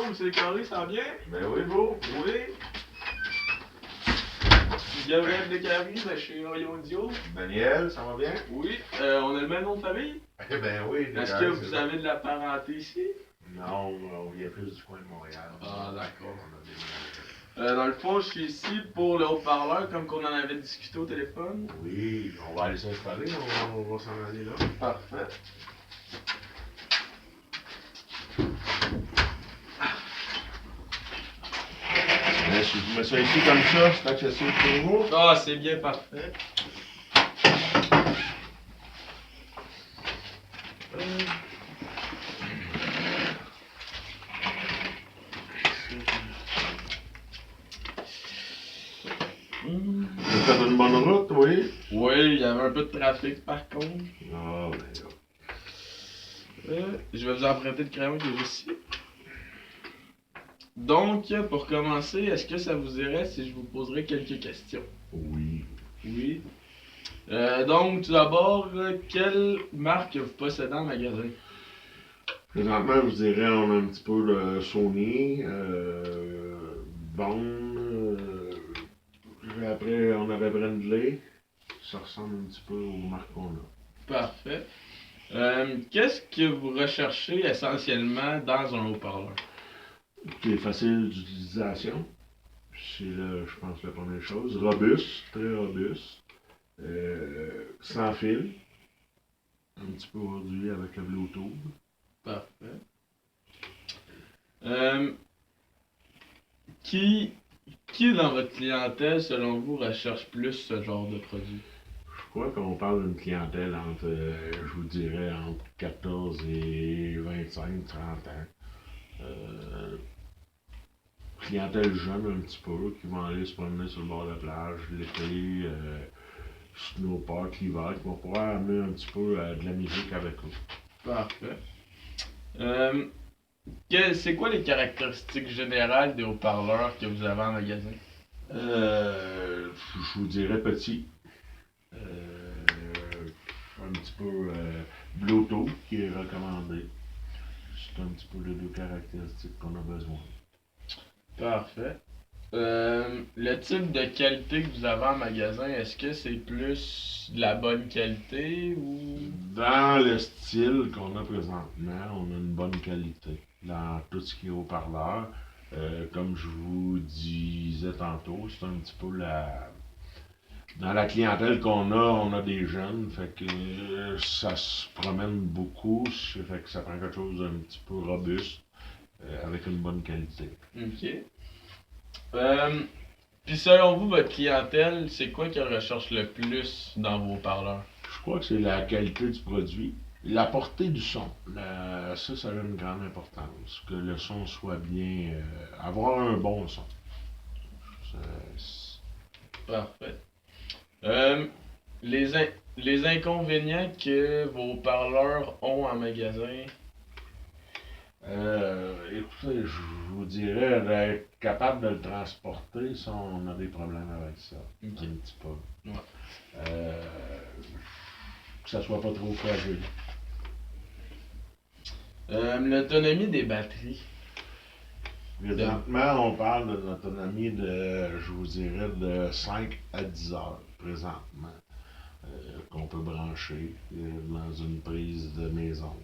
M. Carré, ça va bien? Ben oui, beau. Oui. Gabriel Descaries de chez Audio. Daniel, ça va bien? Oui. On a le même nom de famille? Eh ben oui. Est-ce que vous avez de la parenté ici? Non, on vient plus du coin de Montréal. Ah, d'accord. Dans le fond, je suis ici pour le haut-parleur, comme qu'on en avait discuté au téléphone. Oui, on va aller s'installer, on va s'en aller là. Parfait. Si je mets ça ici comme ça, c'est accessible pour vous. Ah, c'est bien parfait. Vous faites une bonne route, oui? Oui, il y avait un peu de trafic par contre. Ah, ben là. Je vais vous emprunter le crayon que j'ai ici. Donc, pour commencer, est-ce que ça vous irait si je vous poserais quelques questions? Oui. Oui. Donc, tout d'abord, quelle marque vous possédez en magasin? Présentement, je vous dirais, on a un petit peu le Sony, Bond, après, on avait Brindley. Ça ressemble un petit peu aux marques qu'on a. Parfait. Qu'est-ce que vous recherchez essentiellement dans un haut-parleur? Qui est facile d'utilisation. C'est, je pense, la première chose. Robuste, très robuste. Sans fil. Un petit peu aujourd'hui avec le Bluetooth. Parfait. Qui dans votre clientèle, selon vous, recherche plus ce genre de produit? Je crois qu'on parle d'une clientèle entre, je vous dirais, entre 14 et 25, 30 ans. Clientèle jeune un petit peu, qui vont aller se promener sur le bord de la plage l'été, snowpark l'hiver, qui vont pouvoir amener un petit peu de la musique avec eux. Parfait. C'est quoi les caractéristiques générales des haut-parleurs que vous avez en magasin? Je vous dirais petit. Un petit peu Bluetooth qui est recommandé. C'est un petit peu les deux caractéristiques qu'on a besoin. Parfait. Le type de qualité que vous avez en magasin, est-ce que c'est plus de la bonne qualité ou... Dans le style qu'on a présentement, on a une bonne qualité. Dans tout ce qui est haut-parleur, comme je vous disais tantôt, c'est un petit peu la... Dans la clientèle qu'on a, on a des jeunes, fait que ça se promène beaucoup, fait que ça prend quelque chose d'un petit peu robuste, avec une bonne qualité. Ok. Puis selon vous, votre clientèle, c'est quoi qu'elle recherche le plus dans vos haut-parleurs? Je crois que c'est la qualité du produit, la portée du son. Ça a une grande importance, que le son soit bien, avoir un bon son. Parfait. Les inconvénients que vos parleurs ont en magasin? Écoutez, je vous dirais d'être capable de le transporter, ça, on a des problèmes avec ça. Okay. Un petit peu. Ouais. Que ça soit pas trop fragile. L'autonomie des batteries. Présentement, on parle d'une autonomie de, je vous dirais, de 5 à 10 heures présentement, qu'on peut brancher dans une prise de maison.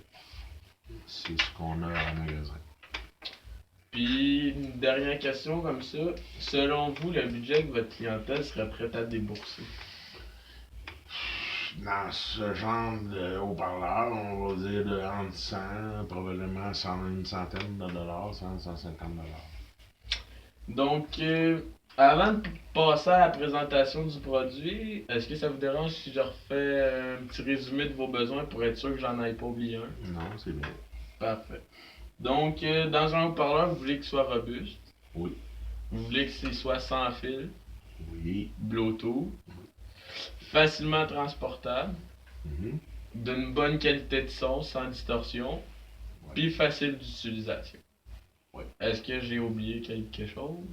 C'est ce qu'on a en magasin. Puis, une dernière question comme ça. Selon vous, le budget que votre clientèle serait prête à débourser? Dans ce genre de haut-parleur, on va dire de entre 100, probablement une centaine de dollars, 100, 150 dollars. Donc, avant de passer à la présentation du produit, est-ce que ça vous dérange si je refais un petit résumé de vos besoins pour être sûr que j'en aille pas oublié un? Non, c'est bien. Parfait. Donc, dans un haut-parleur, vous voulez qu'il soit robuste? Oui. Vous voulez qu'il soit sans fil? Oui. Bluetooth? Facilement transportable? D'une bonne qualité de son, sans distorsion? Puis facile d'utilisation? Oui. Est-ce que j'ai oublié quelque chose?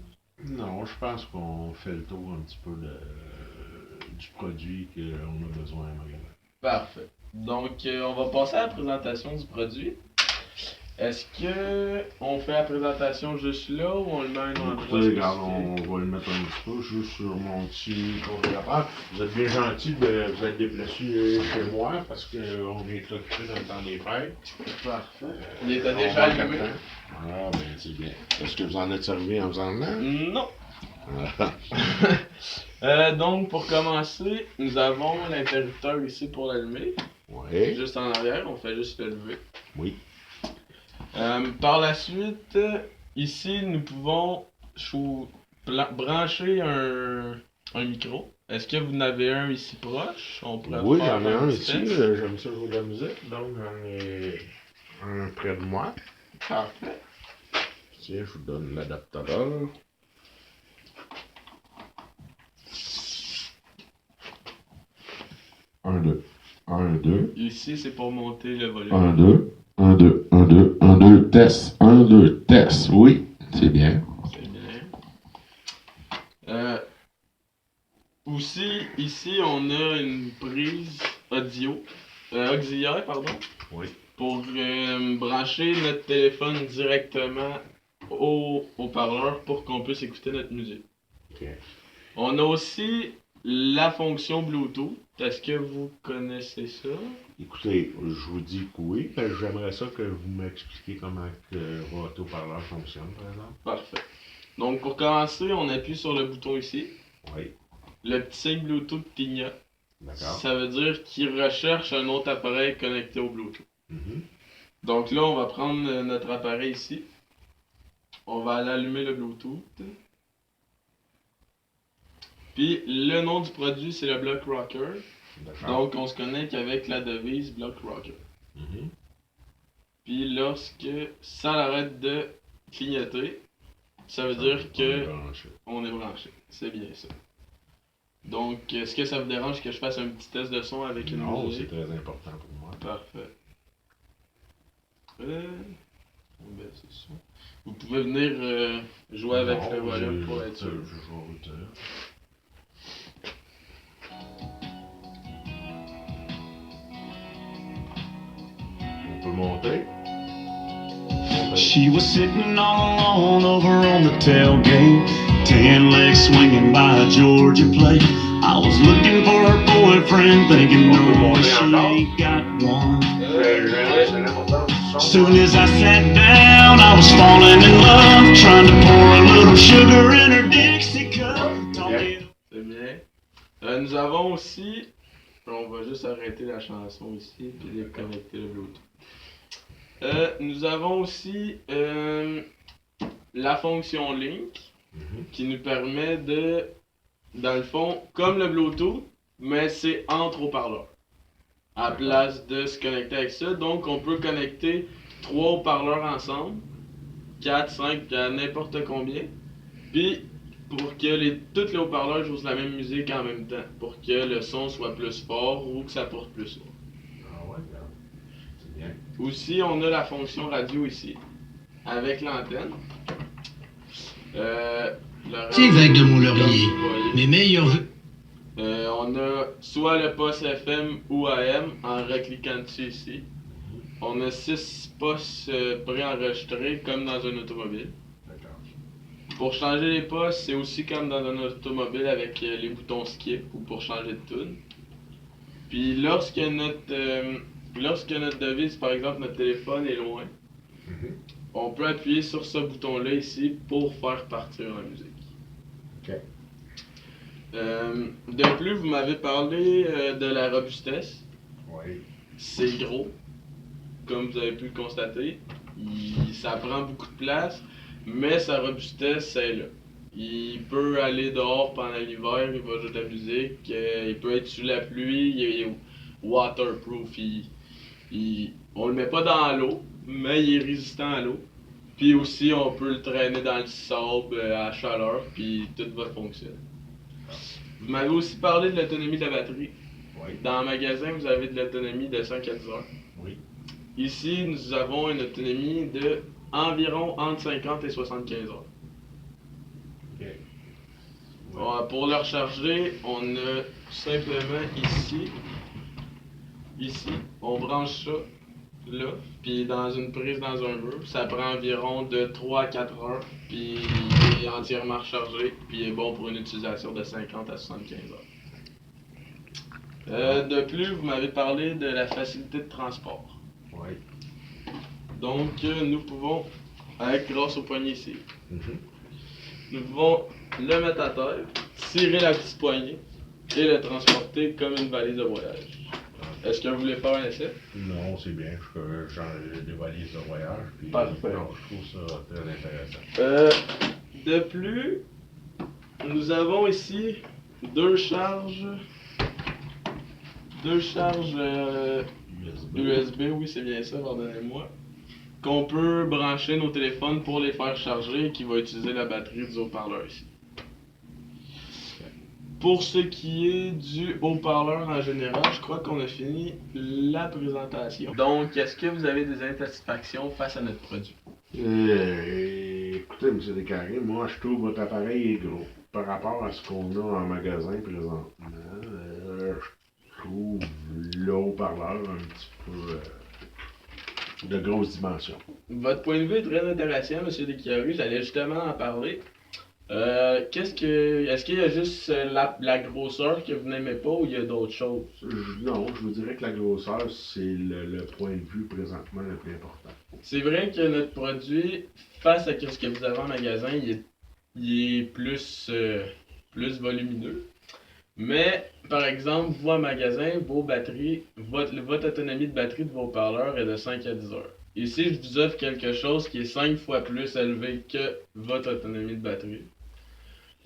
Non, je pense qu'on fait le tour un petit peu du produit qu'on a besoin en magasin. Parfait. Donc, on va passer à la présentation du produit. Est-ce que on fait la présentation juste là ou on le met à un endroit Écoutez, regarde, spécifique? on va le mettre un petit peu juste sur mon petit congélateur. Vous êtes bien gentil de vous être déplacé chez moi parce qu'on est occupé dans le temps des fêtes. Parfait. Il était On déjà manque de allumé? temps. Ah, ben c'est bien. Est-ce que vous en êtes servi en faisant là? Non. Ah. Donc, pour commencer, nous avons l'interrupteur ici pour l'allumer. Oui. Juste en arrière, on fait juste le lever. Oui. Par la suite, ici, nous pouvons brancher un micro. Est-ce que vous en avez un ici proche? On pourrait Oui, faire j'en ai un petit ici. test. J'aime ça jouer de la musique, donc j'en ai un près de moi. Parfait. Tiens, je vous donne l'adaptateur. Un, deux. Un, deux. Ici, c'est pour monter le volume. Un, deux. Un, deux. Un, deux. Un, deux. Test. Un, deux. Test. Oui, c'est bien. C'est bien. Aussi, ici, on a une prise auxiliaire, pardon, Oui. pour brancher notre téléphone directement au haut-parleur pour qu'on puisse écouter notre musique. OK. On a aussi la fonction Bluetooth. Est-ce que vous connaissez ça? Écoutez, je vous dis que oui. J'aimerais ça que vous m'expliquiez comment que votre haut-parleur fonctionne, par exemple. Parfait. Donc, pour commencer, on appuie sur le bouton ici. Oui. Le petit signe Bluetooth clignote. D'accord. Ça veut dire qu'il recherche un autre appareil connecté au Bluetooth. Mhm. Donc là, on va prendre notre appareil ici. On va aller allumer le Bluetooth. Puis le nom du produit, c'est le Block Rocker. D'accord. Donc on se connecte avec la devise Block Rocker. Mhm. Puis lorsque ça arrête de clignoter, ça veut dire que on est branché. C'est bien ça. Donc, est-ce que ça vous dérange que je fasse un petit test de son avec une Non, musique? c'est très important pour moi. Parfait. On baisse le son. Vous pouvez venir jouer avec Non, le volume pour être sûr. Je vais vous dire. On peut monter. She was sitting all alone over on the tailgate, tan legs swinging by a Georgia plate. I was looking for her boyfriend, thinking no, she ain't got one. Soon as I sat down, I was falling in love, trying to pour a little sugar in her Dixie cup. C'est bien. Nous avons aussi, on va juste arrêter la chanson ici puis déconnecter le Bluetooth. Nous avons aussi la fonction Link qui nous permet de, dans le fond, comme le Bluetooth, mais c'est entre haut-parleurs. À place de se connecter avec ça, donc on peut connecter 3 haut-parleurs ensemble, 4, 5, à n'importe combien. Puis pour que tous les haut-parleurs jouent la même musique en même temps, pour que le son soit plus fort ou que ça porte plus fort. Ah ouais, c'est bien. Aussi, on a la fonction radio ici, avec l'antenne. C'est vague de Mont-Laurier. Mes meilleurs vœux. On a soit le poste FM ou AM en recliquant dessus ici. On a 6 postes préenregistrés comme dans un automobile. D'accord. Pour changer les postes, c'est aussi comme dans un automobile avec les boutons skip ou pour changer de tune. Puis lorsque notre devise, par exemple notre téléphone est loin, on peut appuyer sur ce bouton-là ici pour faire partir la musique. OK. De plus, vous m'avez parlé de la robustesse. Oui. C'est gros, comme vous avez pu le constater. Ça prend beaucoup de place, mais sa robustesse, c'est là. Il peut aller dehors pendant l'hiver, il va jouer de la musique, il peut être sous la pluie, il est waterproof. On le met pas dans l'eau, mais il est résistant à l'eau. Puis aussi, on peut le traîner dans le sable à chaleur, puis tout va fonctionner. Vous m'avez aussi parlé de l'autonomie de la batterie. Oui. Dans le magasin, vous avez de l'autonomie de 104 heures. Oui. Ici, nous avons une autonomie de environ entre 50 et 75 heures. OK. Ouais, pour le recharger, on a simplement ici, on branche ça là, puis dans une prise dans un mur. Ça prend environ de 3 à 4 heures, puis il est entièrement rechargé, puis il est bon pour une utilisation de 50 à 75 heures. De plus, vous m'avez parlé de la facilité de transport. Oui. Donc, nous pouvons, grâce au poignet ici, Mhm. nous pouvons le mettre à terre, tirer la petite poignée et le transporter comme une valise de voyage. Est-ce que vous voulez faire un essai? Non, c'est bien. J'en ai des valises de voyage. Puis, Parfait. non, je trouve ça très intéressant. De plus, nous avons ici deux charges USB. USB, oui c'est bien ça, pardonnez-moi, qu'on peut brancher nos téléphones pour les faire charger et qui va utiliser la batterie du haut-parleur ici. Pour ce qui est du haut-parleur en général, je crois qu'on a fini la présentation. Donc, est-ce que vous avez des insatisfactions face à notre produit? Écoutez, M. Descarrés, moi je trouve votre appareil est gros. Par rapport à ce qu'on a en magasin présentement, je trouve le haut-parleur un petit peu de grosse dimension. Votre point de vue est très intéressant, M. Descarrés. J'allais justement en parler. Est-ce qu'il y a juste la grosseur que vous n'aimez pas ou il y a d'autres choses? Non, je vous dirais que la grosseur, c'est le point de vue présentement le plus important. C'est vrai que notre produit, face à ce que vous avez en magasin, il est plus volumineux. Mais, par exemple, vous en magasin, vos batteries, votre autonomie de batterie de vos haut-parleurs est de 5 à 10 heures. Ici, je vous offre quelque chose qui est 5 fois plus élevé que votre autonomie de batterie.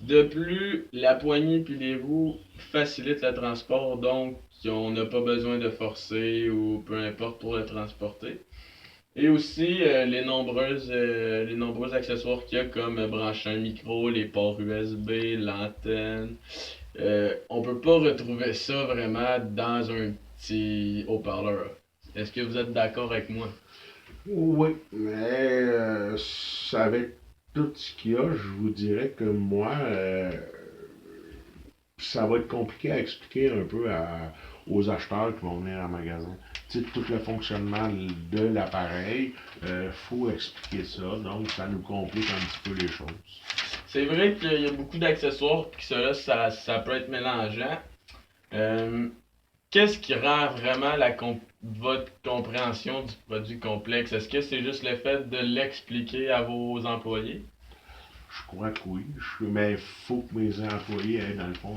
De plus, la poignée puis les roues facilitent le transport, donc on n'a pas besoin de forcer ou peu importe pour le transporter. Et aussi les nombreux accessoires qu'il y a comme brancher un micro, les ports USB, l'antenne. On peut pas retrouver ça vraiment dans un petit haut-parleur. Est-ce que vous êtes d'accord avec moi? Oui, mais avec tout ce qu'il y a, je vous dirais que moi, ça va être compliqué à expliquer un peu aux acheteurs qui vont venir en magasin. Tu sais, tout le fonctionnement de l'appareil, faut expliquer ça, donc ça nous complique un petit peu les choses. C'est vrai qu'il y a beaucoup d'accessoires, puis ça peut être mélangeant. Qu'est-ce qui rend vraiment votre compréhension du produit complexe? Est-ce que c'est juste le fait de l'expliquer à vos employés? Je crois que oui, mais il faut que mes employés aient, dans le fond,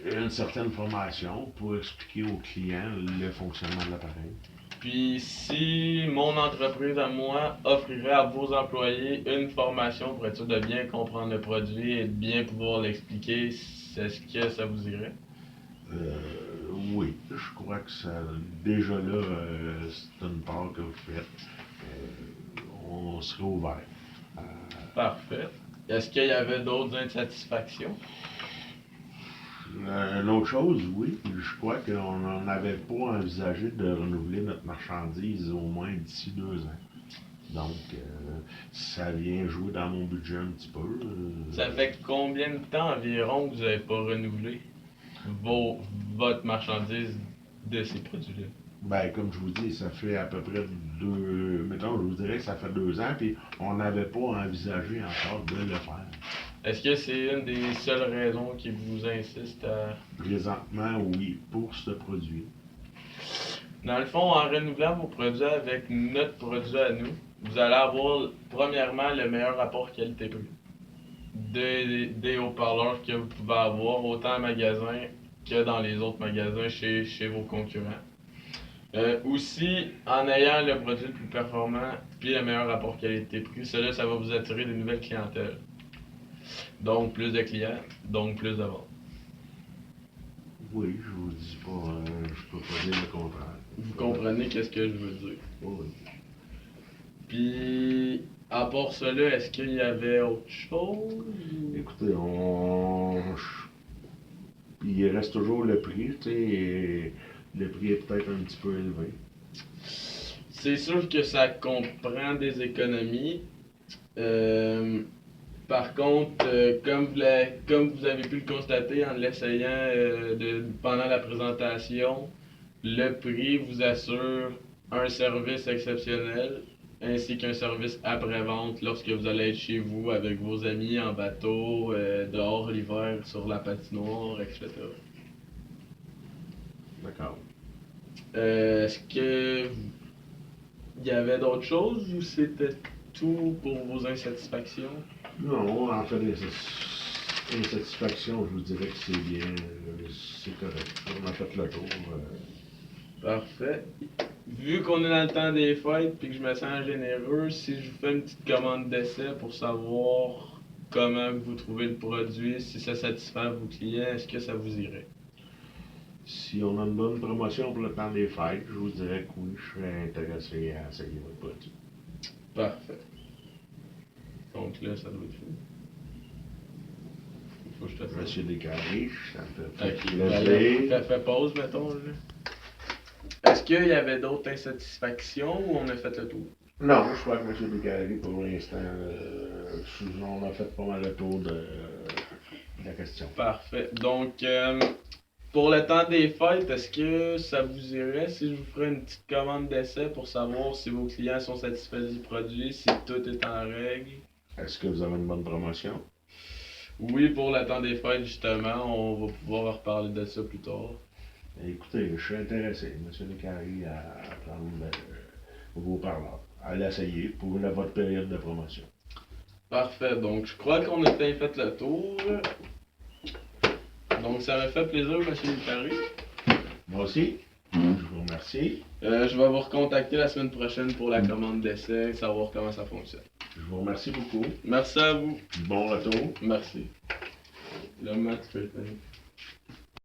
une certaine formation pour expliquer aux clients le fonctionnement de l'appareil. Puis si mon entreprise à moi offrirait à vos employés une formation pour être sûr de bien comprendre le produit et de bien pouvoir l'expliquer, est-ce que ça vous irait? Oui, je crois que ça, déjà là, c'est une part que vous faites. On serait ouvert. Parfait. Est-ce qu'il y avait d'autres insatisfactions? Une autre chose, oui, je crois qu'on n'avait pas envisagé de renouveler notre marchandise au moins d'ici 2 ans. Donc, ça vient jouer dans mon budget un petit peu. Ça fait combien de temps environ que vous n'avez pas renouvelé votre marchandise de ces produits-là? Ben, comme je vous dis, ça fait à peu près 2... Mettons, je vous dirais que ça fait 2 ans, puis on n'avait pas envisagé encore de le faire. Est-ce que c'est une des seules raisons qui vous insiste à... Présentement, oui, pour ce produit. Dans le fond, en renouvelant vos produits avec notre produit à nous, vous allez avoir premièrement le meilleur rapport qualité-prix des haut-parleurs que vous pouvez avoir autant en magasin que dans les autres magasins chez vos concurrents. Aussi, en ayant le produit le plus performant puis le meilleur rapport qualité-prix, ça va vous attirer des nouvelles clientèles. Donc plus de clients, donc plus de ventes. Oui, je vous dis pas, je peux pas dire le contraire. Vous comprenez qu'est-ce que je veux dire. Oui, oui. Puis, à part cela, est-ce qu'il y avait autre chose? Écoutez, il reste toujours le prix, tu sais, et le prix est peut-être un petit peu élevé. C'est sûr que ça comprend des économies. Par contre, comme vous avez pu le constater en l'essayant pendant la présentation, le prix vous assure un service exceptionnel ainsi qu'un service après-vente lorsque vous allez être chez vous avec vos amis en bateau, dehors l'hiver sur la patinoire, etc. D'accord. Est-ce que il y avait d'autres choses ou c'était tout pour vos insatisfactions? Non, en fait, insatisfaction, je vous dirais que c'est bien, c'est correct. On a fait le tour. Parfait. Vu qu'on est dans le temps des fêtes puis que je me sens généreux, si je vous fais une petite commande d'essai pour savoir comment vous trouvez le produit, si ça satisfait vos clients, est-ce que ça vous irait? Si on a une bonne promotion pour le temps des fêtes, je vous dirais que oui, je serais intéressé à essayer votre produit. Parfait. Donc là, ça doit être fini. Faut que je te fasse. Monsieur Descaries, ça me fait Ok, plaisir. fais pause, mettons. Là. Est-ce qu'il y avait d'autres insatisfactions ou on a fait le tour? Non, je crois que M. Descaries, pour l'instant, on a fait pas mal le tour de la question. Parfait. Donc, pour le temps des fêtes, est-ce que ça vous irait si je vous ferais une petite commande d'essai pour savoir si vos clients sont satisfaits du produit, si tout est en règle? Est-ce que vous avez une bonne promotion? Oui, pour le temps des fêtes, justement, on va pouvoir reparler de ça plus tard. Écoutez, je suis intéressé, M. Descaries, à prendre vos parleurs, à l'essayer pour votre période de promotion. Parfait, donc je crois qu'on a bien fait le tour. Donc ça m'a fait plaisir, M. Descaries. Moi aussi, je vous remercie. Je vais vous recontacter la semaine prochaine pour la commande d'essai, savoir comment ça fonctionne. Je vous remercie beaucoup. Merci à vous. Bon retour. Merci. Le match peut être